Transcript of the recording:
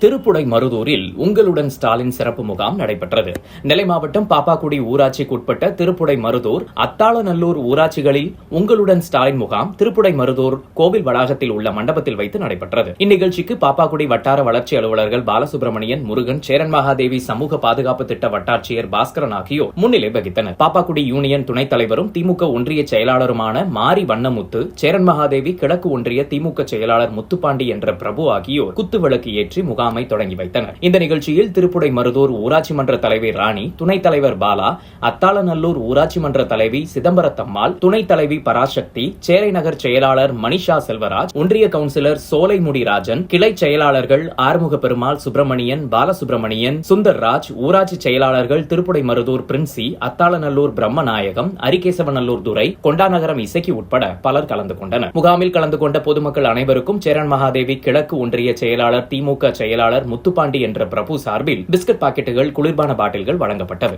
திருப்புடை மருதூரில் உங்களுடன் ஸ்டாலின் சிறப்பு முகாம் நடைபெற்றது. நெல்லை மாவட்டம் பாப்பாக்குடி ஊராட்சிக்குட்பட்ட திருப்புடை மருதூர், அத்தாளநல்லூர் ஊராட்சிகளில் உங்களுடன் ஸ்டாலின் முகாம் திருப்புடை மருதூர் கோவில் வளாகத்தில் உள்ள மண்டபத்தில் வைத்து நடைபெற்றது. இந்நிகழ்ச்சிக்கு பாப்பாக்குடி வட்டார வளர்ச்சி அலுவலர்கள் பாலசுப்ரமணியன், முருகன், சேரன் மகாதேவி சமூக பாதுகாப்பு திட்ட வட்டாட்சியர் பாஸ்கரன் ஆகியோர் முன்னிலை வகித்தனர். பாப்பாக்குடி யூனியன் துணைத் தலைவரும் திமுக ஒன்றிய செயலாளருமான மாரி வண்ணமுத்து, சேரன் மகாதேவி கிழக்கு ஒன்றிய திமுக செயலாளர் முத்துப்பாண்டி என்ற பிரபு ஆகியோர் குத்துவிளக்கு ஏற்றி முகாமை தொடங்கி வைத்தனர். இந்த நிகழ்ச்சியில் திருப்புடை மருதூர் ஊராட்சி மன்ற தலைவி ராணி, துணைத் தலைவர் பாலா, அத்தாளநல்லூர் ஊராட்சி மன்ற தலைவி சிதம்பரத்தம்மாள், துணைத் தலைவி பராசக்தி, சேரை நகர் செயலாளர் மணிஷா செல்வராஜ், ஒன்றிய கவுன்சிலர் சோலைமுடி ராஜன், கிளை செயலாளர்கள் ஆறுமுக பெருமாள், சுப்பிரமணியன், பாலசுப்ரமணியன், சுந்தர்ராஜ், ஊராட்சி செயலாளர்கள் திருப்புடை மருதூர் பிரின்சி, அத்தாளநல்லூர் பிரம்மநாயகம், அரிகேசவநல்லூர் துரை, கொண்டாநகரம் இசக்கி உட்பட பலர் கலந்து கொண்டனர். முகாமில் கலந்து கொண்ட பொதுமக்கள் அனைவருக்கும் சேரன் மகாதேவி கிழக்கு ஒன்றிய செயலாளர், திமுக செயலாளர் முத்துப்பாண்டி என்ற பிரபு சார்பில் பிஸ்கட் பாக்கெட்டுகள், குளிர்பான பாட்டில்கள் வழங்கப்பட்டது.